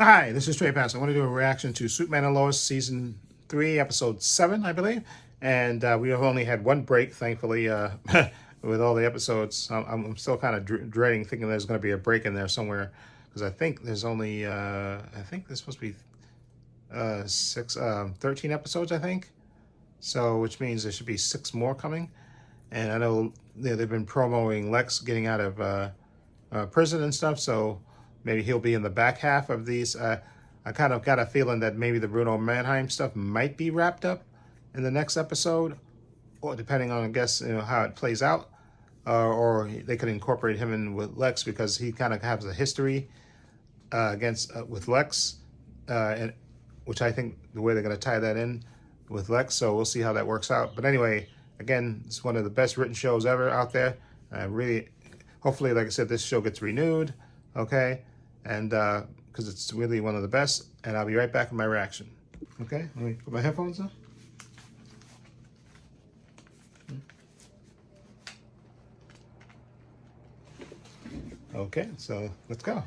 Hi, this is Trey Pass. I want to do a reaction to Superman and Lois Season 3, Episode 7, I believe. And we have only had one break, thankfully, with all the episodes. I'm still kind of dreading, thinking there's going to be a break in there somewhere. Because I think there's only, I think there's supposed to be 13 episodes, I think. So, which means there should be 6 more coming. And I know they've been promoting Lex getting out of prison and stuff, so maybe he'll be in the back half of these. I kind of got a feeling that maybe the Bruno Mannheim stuff might be wrapped up in the next episode, or depending on, I guess, how it plays out, or they could incorporate him in with Lex because he kind of has a history with Lex, and which I think the way they're going to tie that in with Lex. So we'll see how that works out. But anyway, again, it's one of the best written shows ever out there. Really, hopefully, like I said, this show gets renewed. Okay. And because it's really one of the best, and I'll be right back with my reaction. Okay, let me put my headphones on. Okay, so let's go.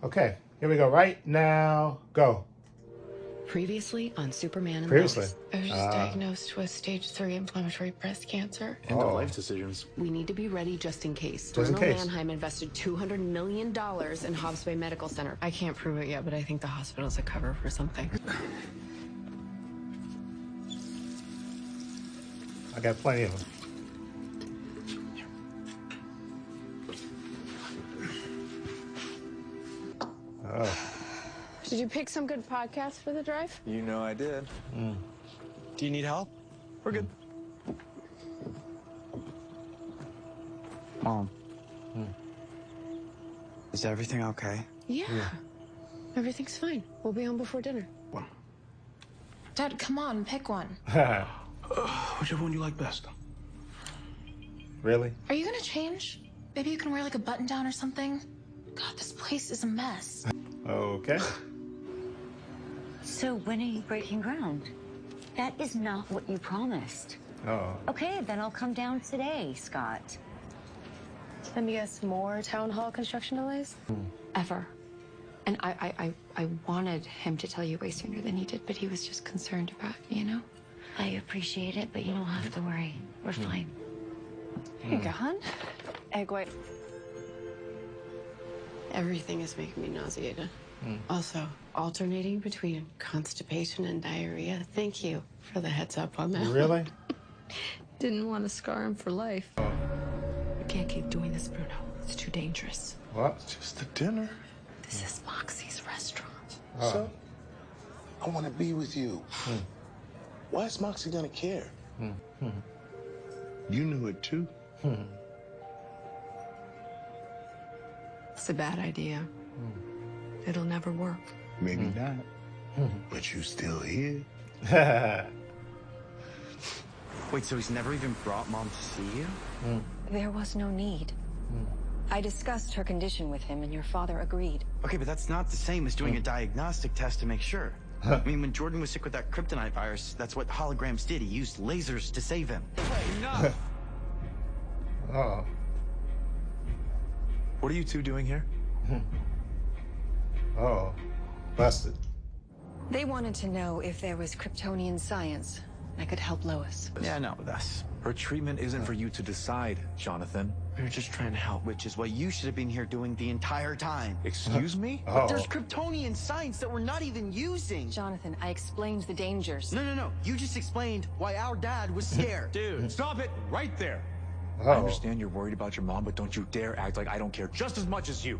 Okay, here we go. Right now, go. Previously on Superman and Previously. Lois. I was just diagnosed with stage 3 inflammatory breast cancer. End of life decisions. We need to be ready just in case. Just in Bruno case. Mannheim invested $200 million in Hobbs Bay Medical Center. I can't prove it yet, but I think the hospital's a cover for something. I got plenty of them. Oh. Did you pick some good podcasts for the drive? You know I did. Do you need help? We're good. Mom. Is everything okay? Yeah. Everything's fine. We'll be home before dinner. Dad, come on, pick one. Whichever one you like best. Really? Are you gonna change? Maybe you can wear like a button down or something? God, this place is a mess. Okay. So when are you breaking ground? That is not what you promised. Oh. Okay, then I'll come down today, Scott. Send us more town hall construction delays? Ever. And I wanted him to tell you way sooner than he did, but he was just concerned about, I appreciate it, but you don't have to worry. We're fine. Here you go, hon. Egg white. Everything is making me nauseated. Also, alternating between constipation and diarrhea. Thank you for the heads up on that. Really? Didn't want to scar him for life. We can't keep doing this, Bruno. It's too dangerous. What? Just a dinner. This is Moxie's restaurant. Oh. So, I want to be with you. Why is Moxie gonna care? You knew it too. It's a bad idea. It'll never work. Maybe not. But you still here. Wait, so he's never even brought Mom to see you? There was no need. I discussed her condition with him, and your father agreed. Okay, but that's not the same as doing a diagnostic test to make sure. I mean, when Jordan was sick with that kryptonite virus, that's what holograms did. He used lasers to save him. Enough. Oh. What are you two doing here? Oh. Busted. They wanted to know if there was Kryptonian science that could help Lois. Yeah, no, with us. Her treatment isn't for you to decide, Jonathan. We were just trying to help, which is what you should have been here doing the entire time. Excuse me? Oh. There's Kryptonian science that we're not even using. Jonathan, I explained the dangers. No. You just explained why our dad was scared. Dude, stop it right there. Oh. I understand you're worried about your mom, but don't you dare act like I don't care just as much as you.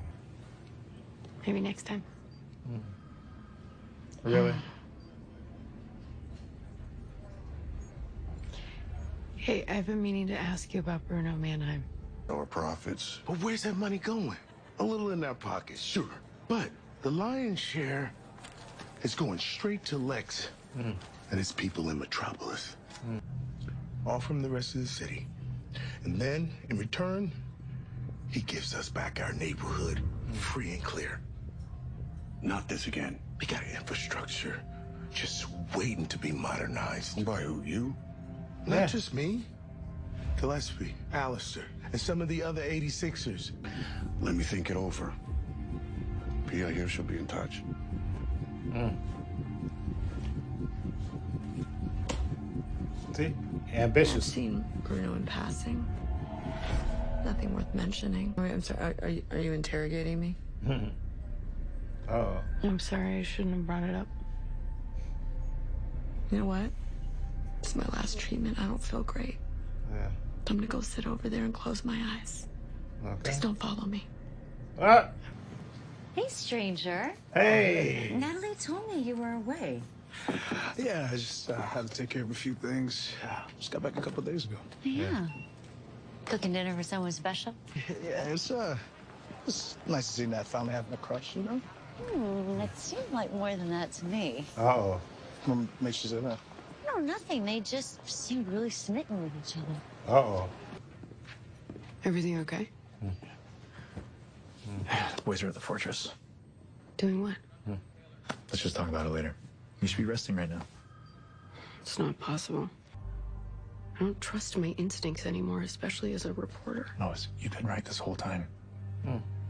Maybe next time. Really? Hey, I've been meaning to ask you about Bruno Mannheim. Our profits. But where's that money going? A little in our pockets, sure. But the lion's share is going straight to Lex and his people in Metropolis. All from the rest of the city. And then, in return, he gives us back our neighborhood free and clear. Not this again. We got infrastructure just waiting to be modernized. By who, you? Yeah. Not just me. Gillespie, Alistair, and some of the other 86ers. Let me think it over. Pia here, she'll be in touch. See? I've Ambitious. seen Bruno in passing. Nothing worth mentioning. Wait, I'm sorry. Are you interrogating me? Oh. I'm sorry, I shouldn't have brought it up. You know what? It's my last treatment. I don't feel great. Yeah. I'm gonna go sit over there and close my eyes. Okay. Please don't follow me. Ah! Hey, stranger. Hey! Natalie told me you were away. Yeah, I just had to take care of a few things. Just got back a couple days ago. Yeah. Cooking dinner for someone special? Yeah, it's nice to see Nat finally having a crush, you know? It seemed like more than that to me. Uh-oh. What makes you say that? No, nothing. They just seemed really smitten with each other. Uh-oh. Everything okay? The boys are at the fortress. Doing what? Let's just talk about it later. You should be resting right now. It's not possible. I don't trust my instincts anymore, especially as a reporter. Lois, you've been right this whole time.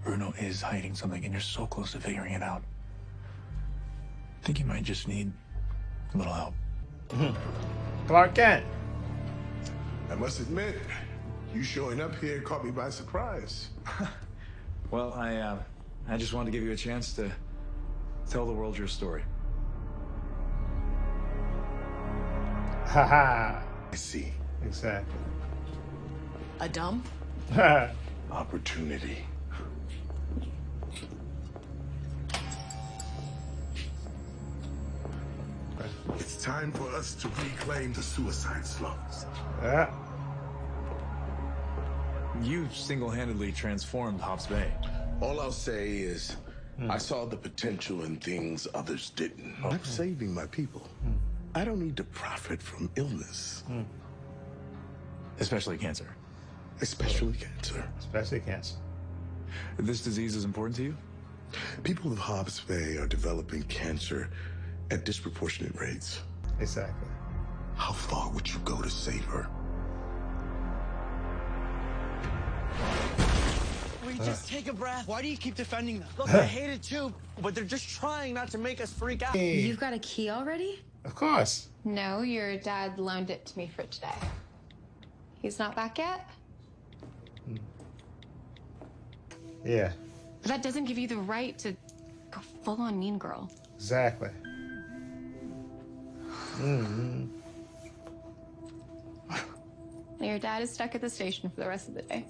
Bruno is hiding something, and you're so close to figuring it out. I think you might just need a little help. Clark Kent. I must admit, you showing up here caught me by surprise. Well, I just wanted to give you a chance to tell the world your story. Haha. I see. Exactly. A dumb? Opportunity. It's time for us to reclaim the suicide slums. Yeah. You single-handedly transformed Hobbs Bay. All I'll say is, I saw the potential in things others didn't. I'm saving my people. I don't need to profit from illness, Especially cancer. especially cancer. Especially cancer. This disease is important to you? People of Hobbs Bay are developing cancer at disproportionate rates. Exactly. How far would you go to save her? We just take a breath. Why do you keep defending them? Look, I hate it too, but they're just trying not to make us freak out. You've got a key already? Of course. No, your dad loaned it to me for today. He's not back yet? Yeah. But that doesn't give you the right to go full on mean girl. Exactly. Your dad is stuck at the station for the rest of the day.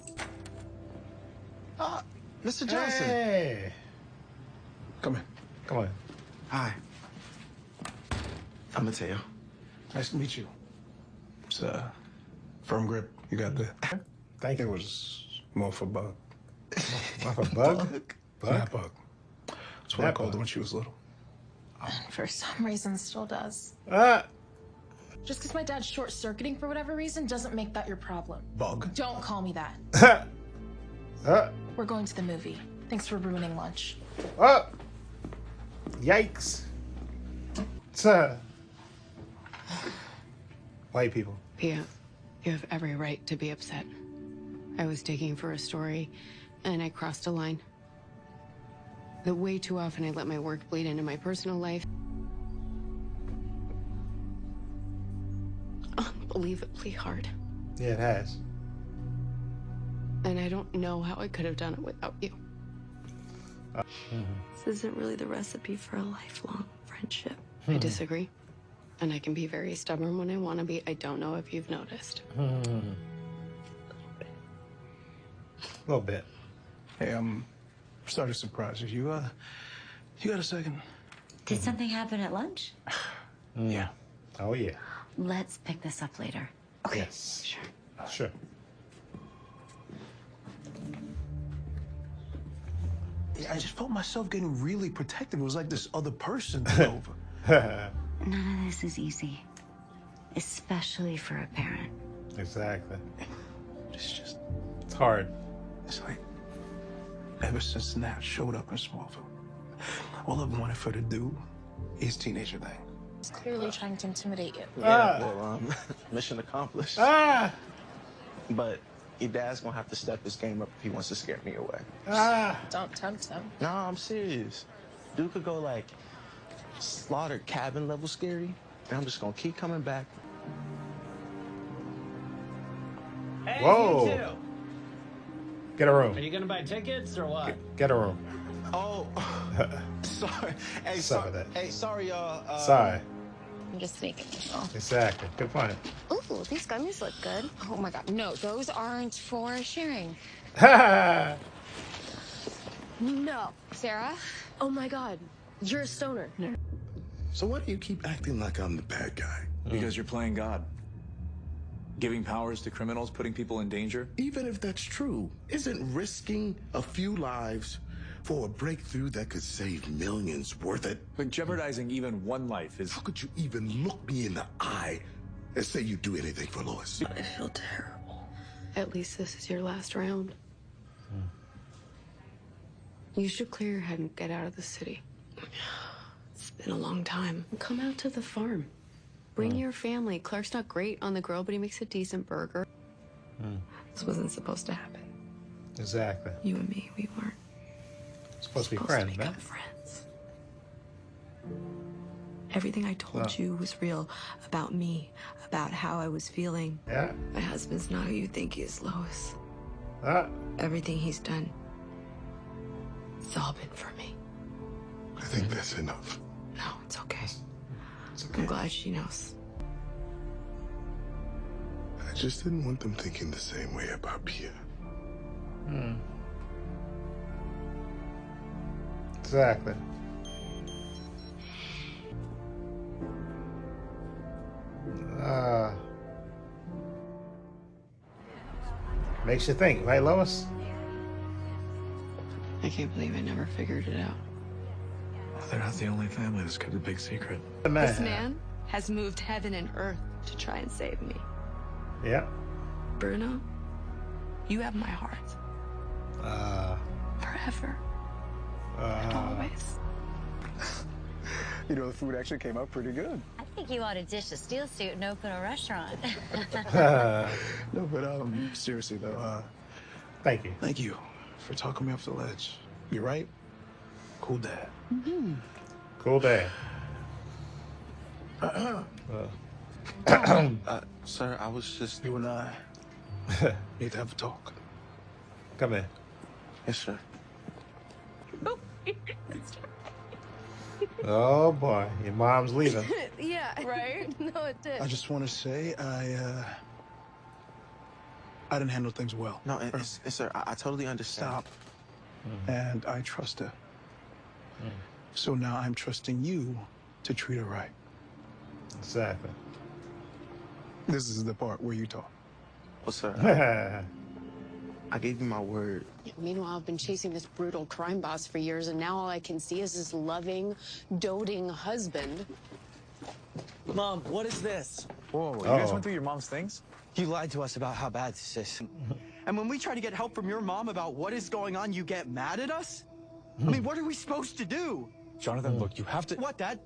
Mr. Johnson. Hey. Come in. Come on. Hi. I'm Mateo. Nice to meet you. It's firm grip. You got the. Thank It you. was more for Bug. Off a bug? Not Bug. That's what I That called Bug. her when she was little. For some reason, still does. Ah. Just because my dad's short-circuiting for whatever reason doesn't make that your problem. Bug. Don't call me that. Ah. We're going to the movie. Thanks for ruining lunch. Oh. Yikes. White people. Pia, you have every right to be upset. I was digging for a story, and I crossed a line. That way too often I let my work bleed into my personal life. Unbelievably hard. Yeah, it has. And I don't know how I could have done it without you. This isn't really the recipe for a lifelong friendship. I disagree. And I can be very stubborn when I want to be. I don't know if you've noticed. A little bit. Hey, I'm sorry to surprise you. You got a second? Did something happen at lunch? Yeah. Oh, yeah. Let's pick this up later. Okay. Yes. Sure. Sure. I just felt myself getting really protective. It was like this other person took over. None of this is easy, especially for a parent. Exactly. It's hard. It's like, ever since Nat showed up in Smallville, all I've wanted for her to do is teenager thing. He's clearly trying to intimidate you. Yeah, well, mission accomplished. Ah! But your dad's gonna have to step his game up if he wants to scare me away. Ah! Don't tempt him. No, I'm serious. Dude could go like Slaughter cabin level scary. And I'm just gonna keep coming back. Hey, Whoa. you two. Get a room. Are you gonna buy tickets or what? Get a room. Oh, sorry. Hey, Some of that. Hey, sorry, y'all. Sorry. I'm just sneaking. Exactly. Good point. Ooh, these gummies look good. Oh my god, no, those aren't for sharing. No. Sarah? Oh my god, you're a stoner. So why do you keep acting like I'm the bad guy? Because you're playing God. Giving powers to criminals, putting people in danger. Even if that's true, isn't risking a few lives for a breakthrough that could save millions worth it? But jeopardizing even one life is... How could you even look me in the eye and say you'd do anything for Lois? I feel terrible. At least this is your last round. You should clear your head and get out of the city. It's been a long time. Come out to the farm. Bring your family. Clark's not great on the grill, but he makes a decent burger. This wasn't supposed to happen. Exactly. You and me, we weren't Supposed to be friends, become man. friends. Everything I told you was real about me, about how I was feeling. Yeah. My husband's not who you think he is, Lois. Ah. Everything he's done, it's all been for me. I think that's enough. No, it's okay. I'm glad she knows. I just didn't want them thinking the same way about Pia. Exactly. Makes you think, right, Lois? I can't believe I never figured it out. They're not the only family that's kept a big secret. This man has moved heaven and earth to try and save me. Yeah. Bruno, you have my heart. Forever. And always. You know, the food actually came out pretty good. I think you ought to ditch the steel suit and open a restaurant. No, but seriously though, Thank you. thank you for talking me off the ledge. You're right. Cool dad. Cool day. Sir, I was just... You and I need to have a talk. Come in. Yes, sir. Oh boy, your mom's leaving. Yeah, right? No, it did. I just want to say I didn't handle things well. No, sir, I totally understand. Stop. And I trust her. So now I'm trusting you to treat her right. Exactly. This is the part where you talk. Well, sir, I gave you my word. Meanwhile, I've been chasing this brutal crime boss for years, and now all I can see is this loving, doting husband. Mom, what is this? Whoa, you guys went through your mom's things? You lied to us about how bad this is. And when we try to get help from your mom about what is going on, you get mad at us? I mean, what are we supposed to do? Jonathan, look, you have to... What, Dad?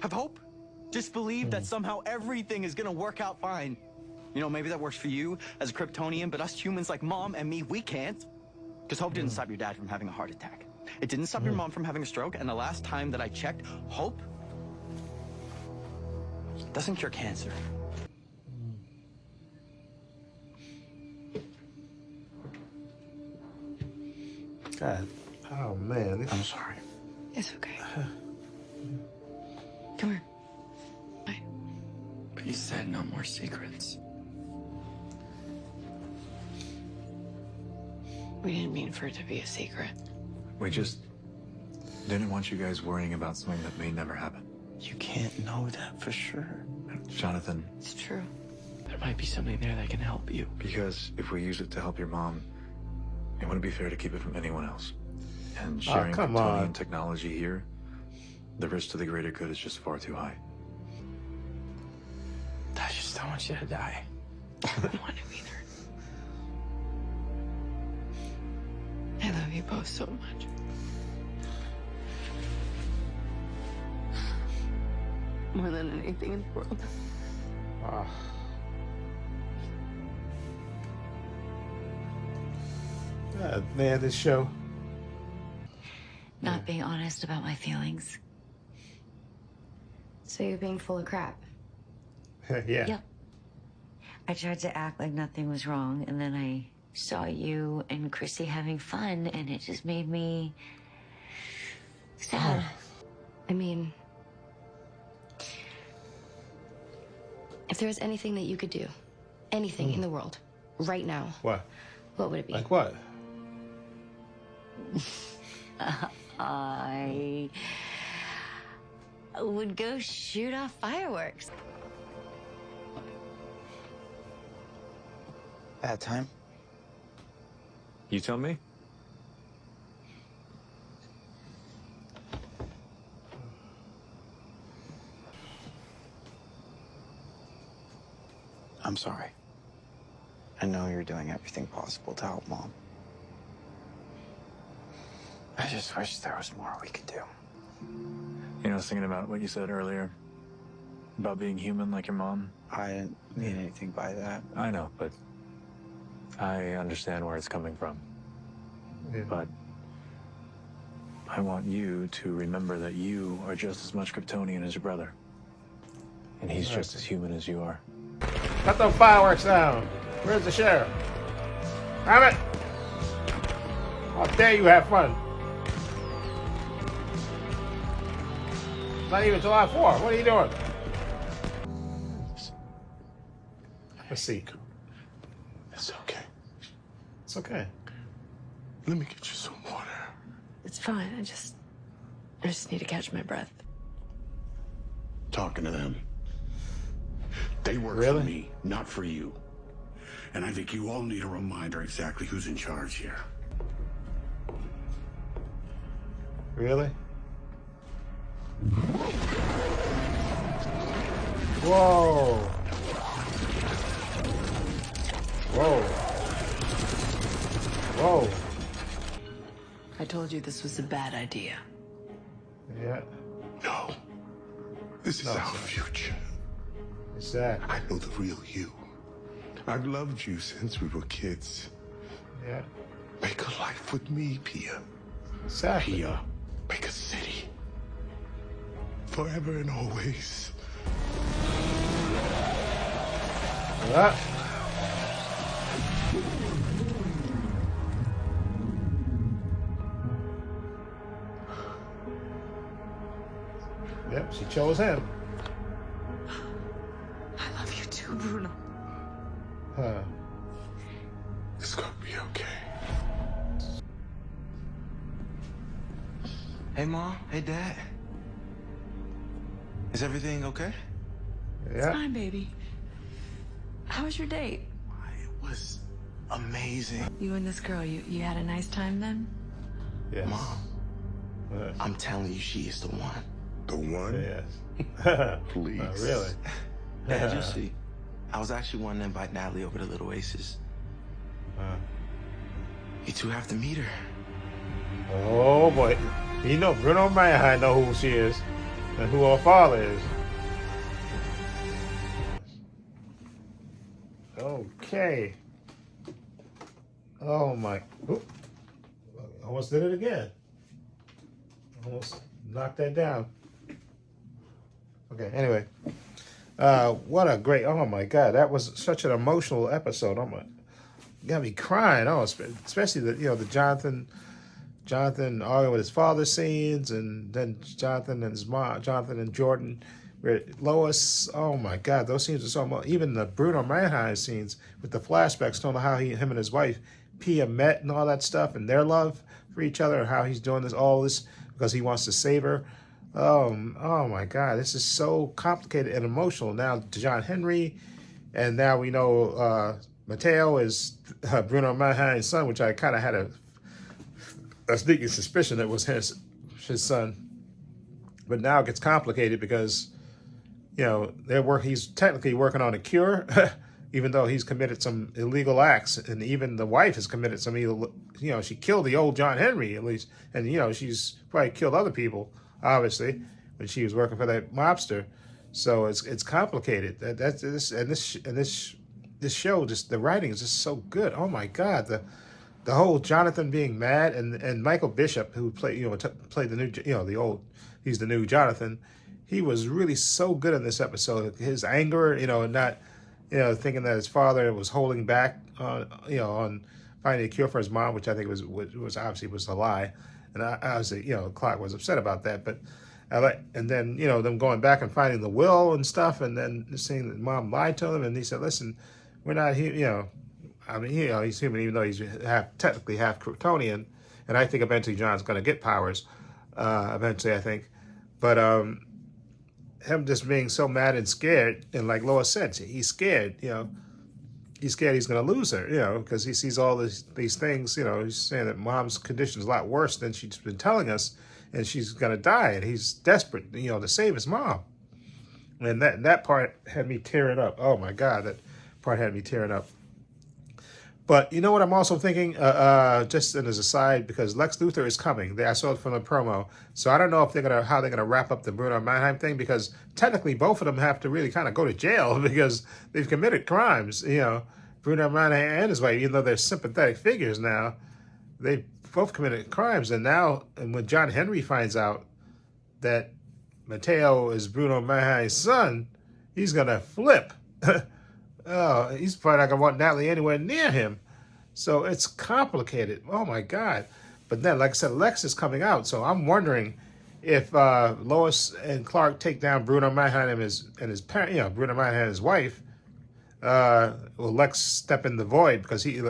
Have hope? Just believe that somehow everything is gonna work out fine. You know, maybe that works for you as a Kryptonian, but us humans like Mom and me, we can't. Because Hope didn't stop your dad from having a heart attack. It didn't stop your mom from having a stroke, and the last time that I checked, Hope doesn't cure cancer. God. Oh man. I'm sorry. It's okay. Come here. But you said no more secrets. We didn't mean for it to be a secret. We just didn't want you guys worrying about something that may never happen. You can't know that for sure. Jonathan. It's true. There might be something there that can help you. Because if we use it to help your mom, it wouldn't be fair to keep it from anyone else. And sharing come Kryptonian on. technology here, the risk to the greater good is just far too high. I just don't want you to die. I don't want to either. I love you both so much. More than anything in the world. Man, this show. Not being honest about my feelings. So you're being full of crap. Yeah. Yep. I tried to act like nothing was wrong, and then I saw you and Chrissy having fun, and it just made me sad. I mean, if there was anything that you could do, anything in the world, right now, What? what would it be? Like what? I would go shoot off fireworks. Bad time? You tell me. I'm sorry. I know you're doing everything possible to help Mom. I just wish there was more we could do. You know, I was thinking about what you said earlier about being human like your mom. I didn't mean anything by that. I know, but I understand where it's coming from. Yeah. But I want you to remember that you are just as much Kryptonian as your brother. And he's just as human as you are. Cut those fireworks down. Where's the sheriff? Damn it! How dare you have fun? Not even July 4th. What are you doing? Let's see. It's okay. It's okay. Let me get you some water. It's fine. I just need to catch my breath. Talking to them. They work Really? for me, not for you. And I think you all need a reminder exactly who's in charge here. Really? Whoa. Whoa. Whoa. I told you this was a bad idea. Yeah. No. This is No, our sir. future. It's that. I know the real you. I've loved you since we were kids. Yeah. Make a life with me, Pia. Exactly. Pia, make a city. Forever and always. Yeah. Yep, she chose him. I love you too, Bruno. Huh. It's gonna be okay. Hey, Mom. Hey, Dad. Is everything okay? Yeah. Fine, baby. How was your date? It was amazing. You and this girl, you had a nice time then? Yes. Mom, I'm telling you, she is the one. The one? Yes. Please. Really? Dad, you'll see. I was actually wanting to invite Natalie over to Little Oasis. You two have to meet her. Oh boy. You know, Bruno might know who she is and who her father is. Okay. Oh my. Oop. Almost did it again. Almost knocked that down. Okay, anyway. What a great, oh my God, that was such an emotional episode. Oh my, got me crying. Oh, especially the Jonathan arguing with his father scenes, and then Jonathan and his mom, Jonathan and Jordan, where Lois. Oh my God, those scenes are so much. Even the Bruno Mannheim scenes with the flashbacks, telling how him and his wife Pia met and all that stuff, and their love for each other, and how he's doing all this because he wants to save her. Oh my God, this is so complicated and emotional. Now John Henry, and now we know Mateo is Bruno Mannheim's son, which I kind of had a sneaking suspicion that was his son. But now it gets complicated because, he's technically working on a cure, even though he's committed some illegal acts, and even the wife has committed some illegal, she killed the old John Henry at least, and she's probably killed other people, obviously, when she was working for that mobster. So it's complicated. This show, just the writing is just so good. Oh my God, the whole Jonathan being mad, and Michael Bishop, who played the new, he's the new Jonathan. he was really so good in this episode. His anger, and not, thinking that his father was holding back on, on finding a cure for his mom, which I think was obviously was a lie, and obviously, Clark was upset about that. But and then them going back and finding the will and stuff, and then seeing that mom lied to him, and he said, "Listen, we're not here." I mean, he's human, even though he's technically half Kryptonian, and I think eventually John's going to get powers. Eventually, I think, but him just being so mad and scared, and like Lois said, he's scared. He's scared he's going to lose her. Because he sees all these things. He's saying that mom's condition is a lot worse than she's been telling us, and she's going to die, and he's desperate, to save his mom. And that part had me tearing up. Oh my God, that part had me tearing up. But you know what I'm also thinking, just as a aside, because Lex Luthor is coming. I saw it from the promo. So I don't know if how they're gonna wrap up the Bruno Mannheim thing, because technically both of them have to really kind of go to jail because they've committed crimes. Bruno Mannheim and his wife, even though they're sympathetic figures now, they both committed crimes. And now, when John Henry finds out that Mateo is Bruno Mannheim's son, he's gonna flip. Oh, he's probably not going to want Natalie anywhere near him. So it's complicated. Oh, my God. But then, like I said, Lex is coming out. So I'm wondering if Lois and Clark take down Bruno Mannheim and his parent, Bruno Mannheim and his wife, will Lex step in the void? Because he,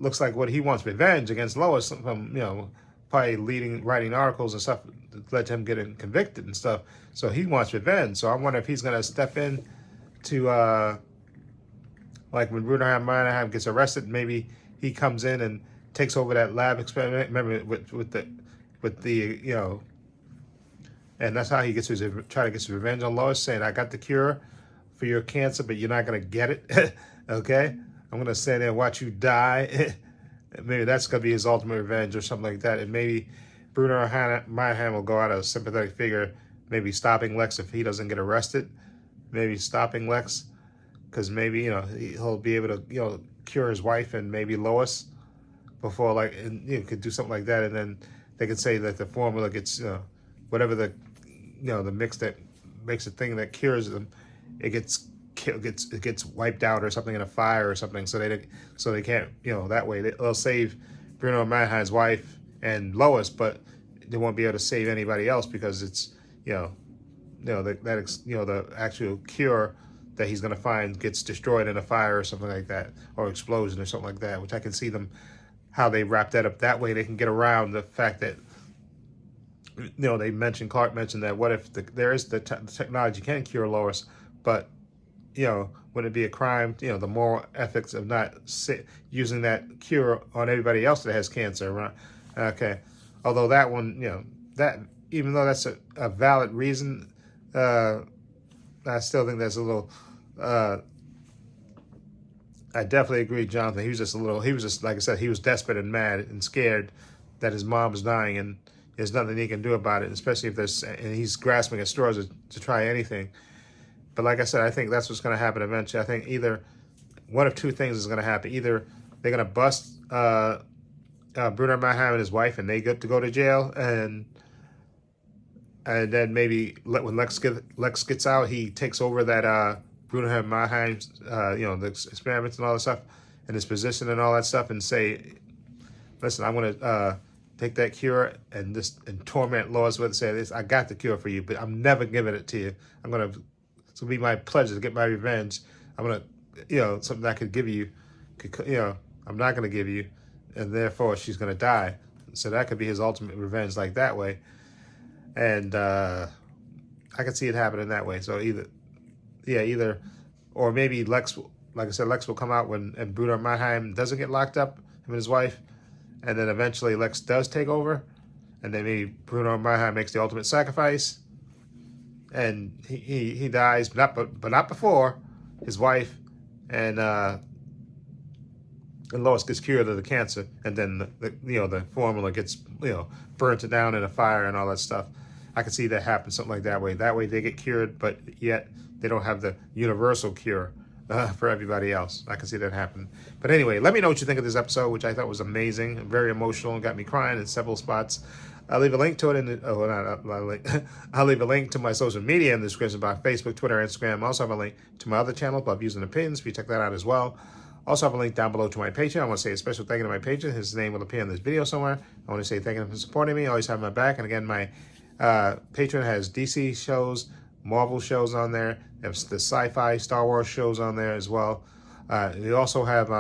looks like what he wants revenge against Lois from, probably writing articles and stuff that led to him getting convicted and stuff. So he wants revenge. So I wonder if he's going to step in to like when Bruno Mannheim gets arrested, maybe he comes in and takes over that lab experiment. Remember with the and that's how he gets try to get his revenge on Lois, saying, "I got the cure for your cancer, but you're not gonna get it." Okay, I'm gonna stand there and watch you die. Maybe that's gonna be his ultimate revenge or something like that. And maybe Bruno Mannheim will go out as a sympathetic figure, maybe stopping Lex if he doesn't get arrested. Maybe stopping Lex, because maybe he'll be able to cure his wife and maybe Lois before could do something like that, and then they could say that the formula gets whatever the the mix that makes the thing that cures them, it gets wiped out or something in a fire or something, so they can't that way they'll save Bruno Mannheim's wife and Lois, but they won't be able to save anybody else because it's the actual cure that he's going to find gets destroyed in a fire or something like that, or explosion or something like that, which I can see them, how they wrap that up. That way they can get around the fact that, Clark mentioned that what if the technology can cure Lois, but, would it be a crime, the moral ethics of not using that cure on everybody else that has cancer, right? Okay. Although that one, that, even though that's a valid reason, I still think there's a little. I definitely agree, Jonathan. He was just like I said, he was desperate and mad and scared that his mom was dying, and there's nothing he can do about it. Especially if and he's grasping at straws to try anything. But like I said, I think that's what's going to happen eventually. I think either one of two things is going to happen. Either they're going to bust Bruno Mannheim and his wife, and they get to go to jail, and then maybe when Lex gets out, he takes over that Bruno Mannheim's, the experiments and all that stuff, and his position and all that stuff, and say, "Listen, I'm going to take that cure and torment Lois with it. Say this, I got the cure for you, but I'm never giving it to you. It's gonna be my pleasure to get my revenge. I'm gonna, something I could give you, I'm not gonna give you, and therefore she's gonna die. So that could be his ultimate revenge, like that way." And I could see it happening that way. So either, or maybe Lex, like I said, Lex will come out and Bruno Mannheim doesn't get locked up, him and his wife, and then eventually Lex does take over, and then maybe Bruno Mannheim makes the ultimate sacrifice, and he dies, but not before his wife and Lois gets cured of the cancer, and then the formula gets burnt down in a fire and all that stuff. I could see that happen, something like that way. That way they get cured, but yet they don't have the universal cure for everybody else. I can see that happen. But anyway, let me know what you think of this episode, which I thought was amazing, very emotional, and got me crying in several spots. I'll leave a link to it in the, not a link. I'll leave a link to my social media in the description box, Facebook, Twitter, Instagram. I also have a link to my other channel, Above Views and Opinions, if you check that out as well. Also have a link down below to my Patreon. I want to say a special thank you to my patron. His name will appear in this video somewhere. I want to say thank you for supporting me, always having my back. And again, my Patreon has DC shows, Marvel shows on there. There's the sci-fi, Star Wars shows on there as well. We also have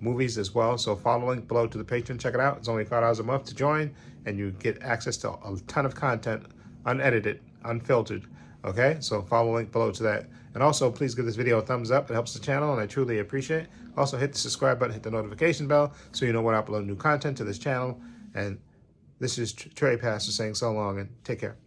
movies as well. So follow the link below to the Patreon. Check it out. It's only $5 a month to join, and you get access to a ton of content, unedited, unfiltered. Okay, so follow the link below to that. And also, please give this video a thumbs up. It helps the channel, and I truly appreciate it. Also, hit the subscribe button, hit the notification bell, so you know when I upload new content to this channel. And this is Trey Pastor saying so long, and take care.